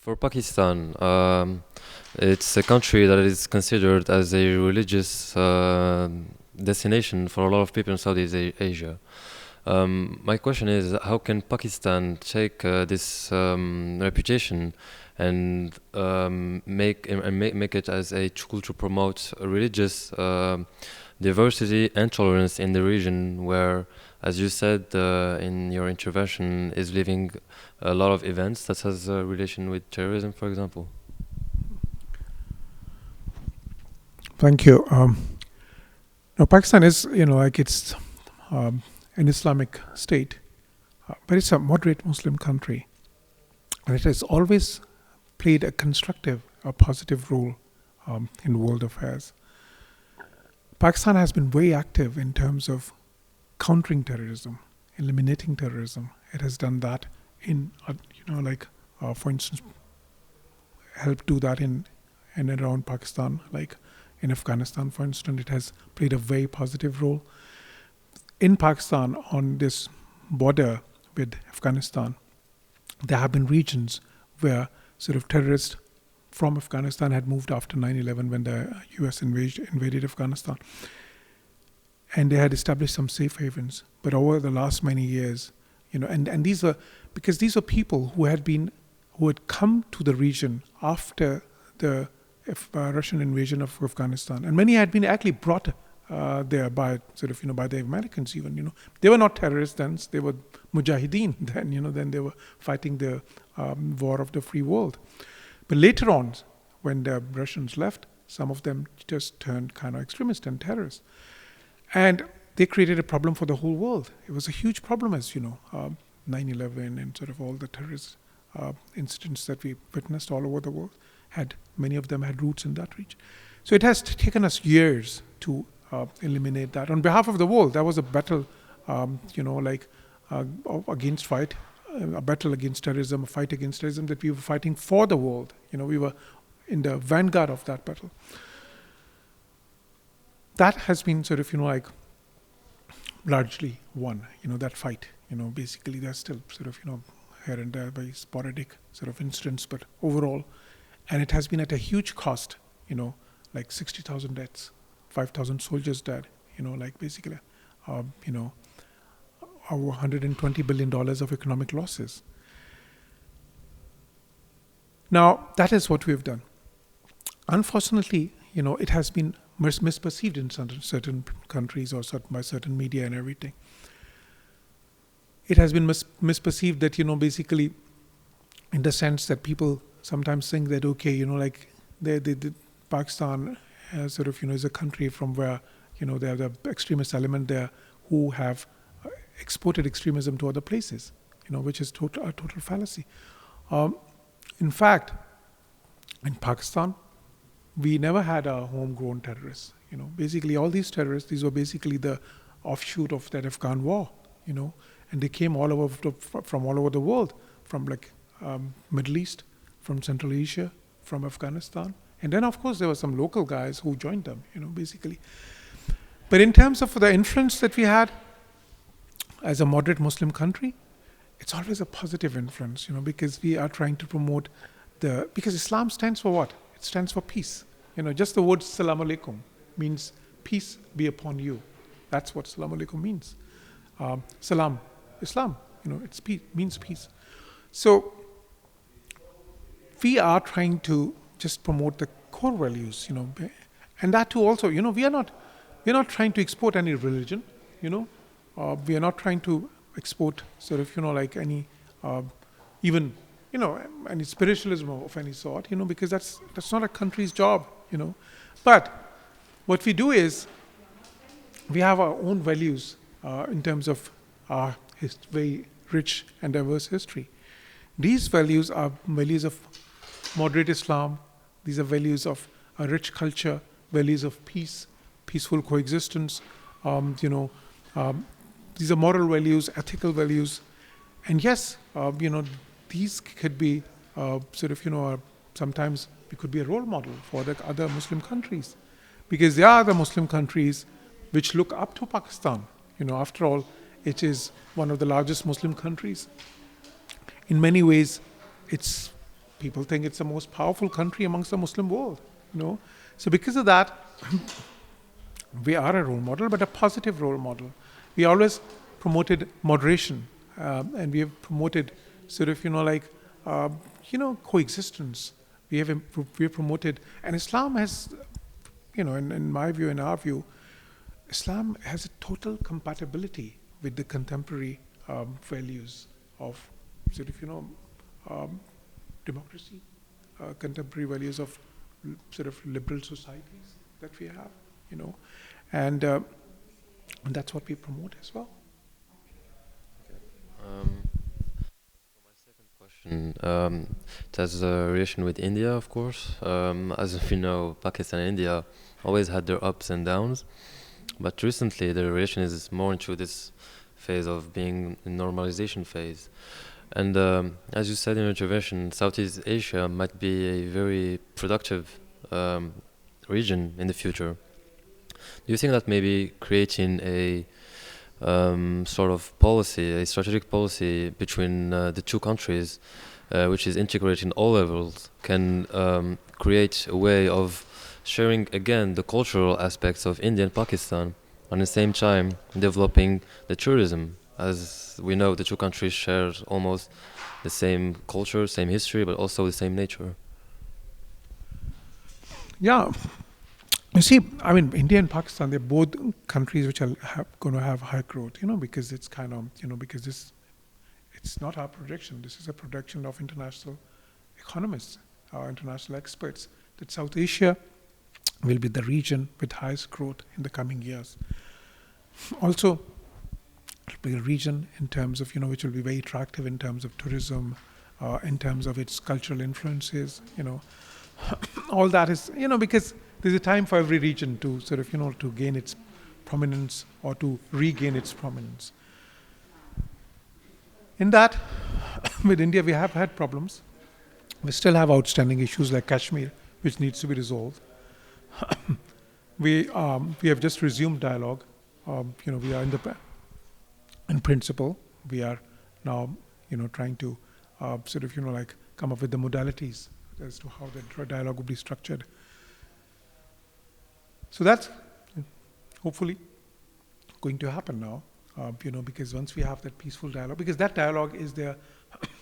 For Pakistan, it's a country that is considered as a religious destination for a lot of people in Southeast Asia. My question is, how can Pakistan take this reputation and make it as a tool to promote religious diversity and tolerance in the region where, as you said in your intervention, is living a lot of events that has a relation with terrorism, for example? Thank you. Now, Pakistan is, it's um, an Islamic state, but it's a moderate Muslim country, and it has always played a constructive, a positive role in world affairs. Pakistan has been very active in terms of countering terrorism, eliminating terrorism. It has done that for instance, helped do that in and around Pakistan, like in Afghanistan, for instance. It has played a very positive role. In Pakistan, on this border with Afghanistan, there have been regions where sort of terrorists from Afghanistan had moved after 9/11 when the US invaded Afghanistan. And they had established some safe havens. But over the last many years, and these were, because these were people who had come to the region after the Russian invasion of Afghanistan. And many had been actually brought there by by the Americans even. They were not terrorists then, they were mujahideen then, then they were fighting the war of the free world. But later on, when the Russians left, some of them just turned kind of extremist and terrorists. And they created a problem for the whole world. It was a huge problem, as 9/11 and sort of all the terrorist incidents that we witnessed all over the world many of them had roots in that region. So it has taken us years to eliminate that. On behalf of the world, that was a battle, against a battle against terrorism, a fight against terrorism that we were fighting for the world. We were in the vanguard of that battle. That has been largely won, that fight. Basically there's still here and there very sporadic incidents, but overall, and it has been at a huge cost, like 60,000 deaths, 5,000 soldiers dead, basically, over $120 billion of economic losses. Now, that is what we've done. Unfortunately, it has been misperceived in certain countries or by certain media and everything. It has been misperceived that, basically, in the sense that people sometimes think that, okay, the Pakistan is a country from where, they have the extremist element there who have exported extremism to other places, which is a total fallacy. In fact, in Pakistan, we never had a homegrown terrorist. Basically all these terrorists, these were basically the offshoot of that Afghan war, and they came from all over the world, from Middle East, from Central Asia, from Afghanistan. And then of course there were some local guys who joined them, basically. But in terms of the influence that we had as a moderate Muslim country, it's always a positive influence, because we are trying to promote because Islam stands for what? It stands for peace. Just the word Salam Alaikum means peace be upon you. That's what Salam Alaikum means. Salam, Islam, it's peace, means peace. So we are trying to just promote the core values, and that too also, we're not trying to export any religion, we are not trying to export any even any spiritualism of any sort, because that's not a country's job, But what we do is we have our own values in terms of our very rich and diverse history. These values are values of moderate Islam. These are values of a rich culture, values of peace, peaceful coexistence. These are moral values, ethical values, and yes, these could be sometimes we could be a role model for the other Muslim countries, because there are other Muslim countries which look up to Pakistan. After all, it is one of the largest Muslim countries. In many ways, it's people think it's the most powerful country amongst the Muslim world. So because of that, we are a role model, but a positive role model. We always promoted moderation, and we have promoted sort of coexistence. We have promoted, and Islam has, in my view, in our view, Islam has a total compatibility with the contemporary values of sort of democracy, contemporary values of sort of liberal societies that we have, and that's what we promote as well. For my second question, it has a relation with India, of course. As we know, Pakistan and India always had their ups and downs, but recently the relation is more into this phase of being in normalization phase. And as you said in your intervention, Southeast Asia might be a very productive region in the future. Do you think that maybe creating a sort of policy, a strategic policy between the two countries, which is integrating all levels, can create a way of sharing again the cultural aspects of India and Pakistan, and at the same time developing the tourism? As we know, the two countries share almost the same culture, same history, but also the same nature. Yeah, you see, I mean, India and Pakistan, they're both countries which are going to have high growth, because it's kind of, because it's not our projection. This is a projection of international economists, international experts, that South Asia will be the region with highest growth in the coming years. Also, it'll be a region in terms of, which will be very attractive in terms of tourism, in terms of its cultural influences, all that is, because there's a time for every region to sort of, to gain its prominence or to regain its prominence. In that, with India, we have had problems. We still have outstanding issues like Kashmir, which needs to be resolved. We have just resumed dialogue. We are in principle, we are now, trying to sort of, come up with the modalities as to how the dialogue will be structured. So that's hopefully going to happen now, because once we have that peaceful dialogue, because that dialogue is there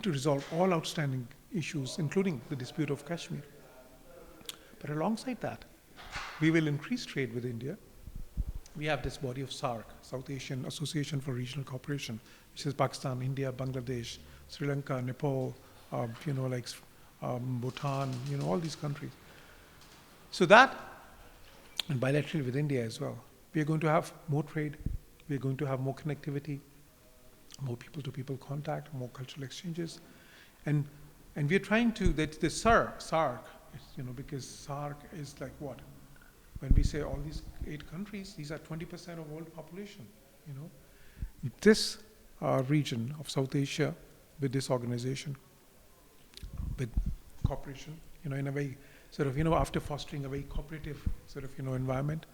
to resolve all outstanding issues, including the dispute of Kashmir. But alongside that, we will increase trade with India. We have this body of SAARC, South Asian Association for Regional Cooperation, which is Pakistan, India, Bangladesh, Sri Lanka, Nepal, Bhutan, all these countries. So that, and bilaterally with India as well, we are going to have more trade, we are going to have more connectivity, more people-to-people contact, more cultural exchanges, and we are trying to, the SAARC, because SAARC is like what? When we say all these 8 countries, these are 20% of world population, This region of South Asia, with this organization, with cooperation, in a way, sort of, after fostering a very cooperative sort of, environment,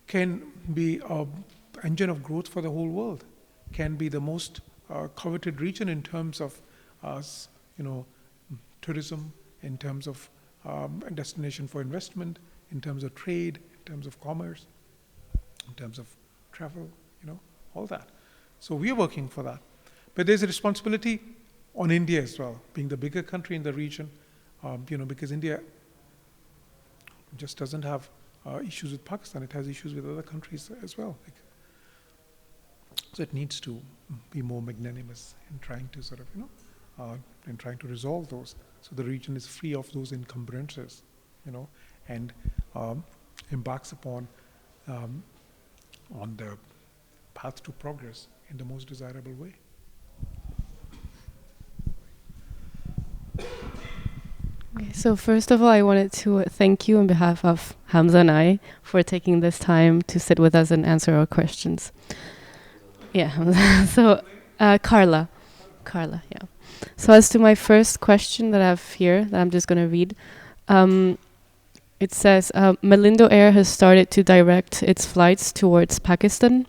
can be an engine of growth for the whole world, can be the most coveted region in terms of, tourism, in terms of a destination for investment, in terms of trade, in terms of commerce, in terms of travel, all that. So we are working for that. But there's a responsibility on India as well, being the bigger country in the region, because India just doesn't have issues with Pakistan, it has issues with other countries as well. So it needs to be more magnanimous in trying to sort of, in trying to resolve those. So the region is free of those encumbrances, and embarks upon on the path to progress in the most desirable way. Okay, so first of all, I wanted to thank you on behalf of Hamza and I for taking this time to sit with us and answer our questions. Yeah, so Carla, yeah. So as to my first question that I have here, that I'm just going to read, it says, Malindo Air has started to direct its flights towards Pakistan,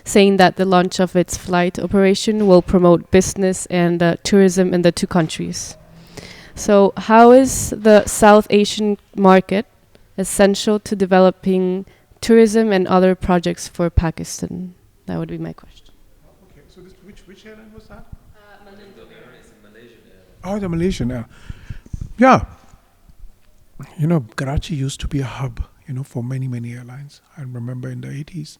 saying that the launch of its flight operation will promote business and tourism in the two countries. So, how is the South Asian market essential to developing tourism and other projects for Pakistan? That would be my question. Okay, so this which airline was that? Malaysian Oh, the Malaysian. Yeah, yeah. Karachi used to be a hub. For many airlines. I remember in the 80s,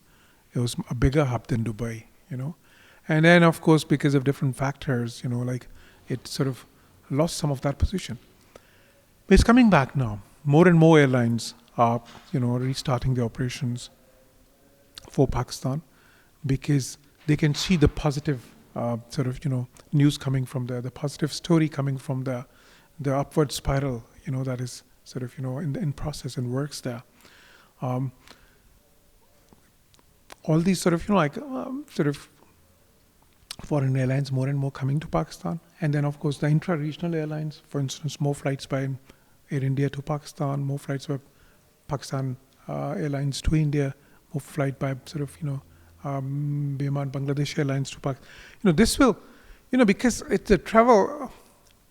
it was a bigger hub than Dubai. And then of course because of different factors, like it sort of lost some of that position. But it's coming back now. More and more airlines are, restarting the operations for Pakistan because they can see the positive sort of, news coming from there, the positive story coming from the upward spiral, that is sort of, in process and works there. Um, all these sort of, sort of foreign airlines more and more coming to Pakistan. And then, of course, the intra-regional airlines, for instance, more flights by Air India to Pakistan, more flights by Pakistan Airlines to India, more flight by sort of, Biman Bangladesh Airlines to Pakistan. This will, because it's the travel,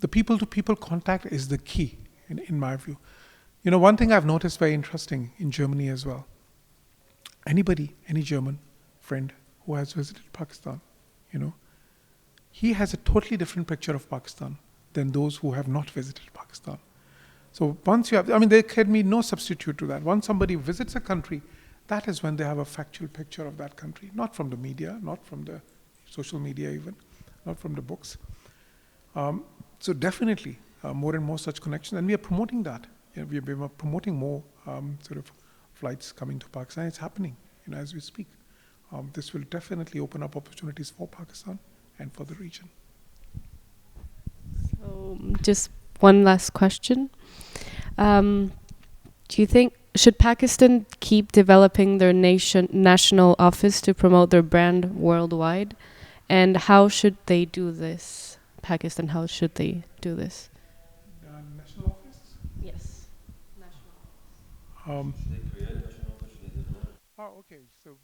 the people-to-people contact is the key, in my view. One thing I've noticed very interesting in Germany as well. Any German friend who has visited Pakistan, he has a totally different picture of Pakistan than those who have not visited Pakistan. So once you have, there can be no substitute to that. Once somebody visits a country, that is when they have a factual picture of that country, not from the media, not from the social media even, not from the books. So definitely more and more such connections, and we are promoting that. We are promoting more sort of flights coming to Pakistan. It's happening, as we speak. This will definitely open up opportunities for Pakistan and for the region. So, just one last question. Do you think should Pakistan keep developing their national office to promote their brand worldwide? And how should they do this? Pakistan, how should they do this? National office? Yes. Um, okay. So,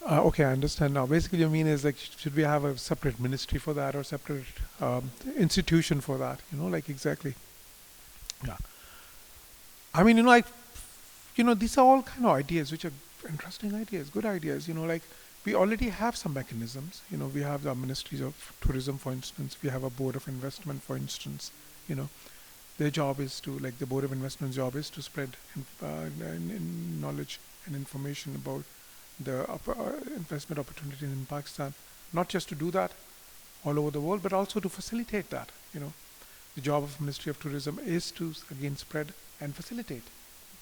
okay, I understand now. Basically, you mean is like, should we have a separate ministry for that or separate institution for that? Like exactly. Yeah. Like, these are all kind of ideas which are interesting ideas, good ideas. Like we already have some mechanisms. We have the ministries of tourism, for instance. We have a board of investment, for instance. You know, their job is to, like the board of investment's job is to spread in knowledge and information about the investment opportunities in Pakistan. Not just to do that all over the world, but also to facilitate that. The job of Ministry of Tourism is to again spread and facilitate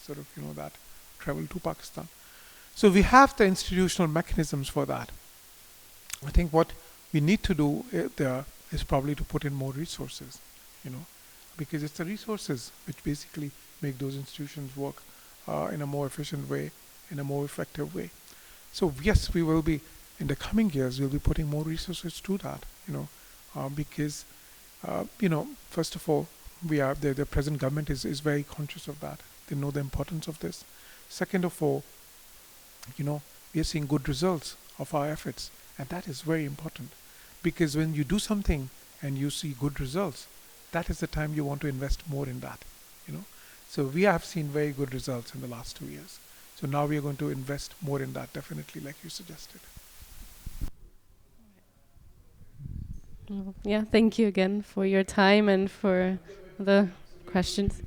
sort of that travel to Pakistan. So we have the institutional mechanisms for that. I think what we need to do there is probably to put in more resources, because it's the resources which basically make those institutions work in a more efficient way, in a more effective way. So yes, we will be in the coming years. We'll be putting more resources to that, because first of all, we are the present government is very conscious of that. They know the importance of this. Second of all, we are seeing good results of our efforts, and that is very important, because when you do something and you see good results, that is the time you want to invest more in that. So we have seen very good results in the last 2 years. So now we are going to invest more in that, definitely, like you suggested. Yeah, thank you again for your time and for the questions.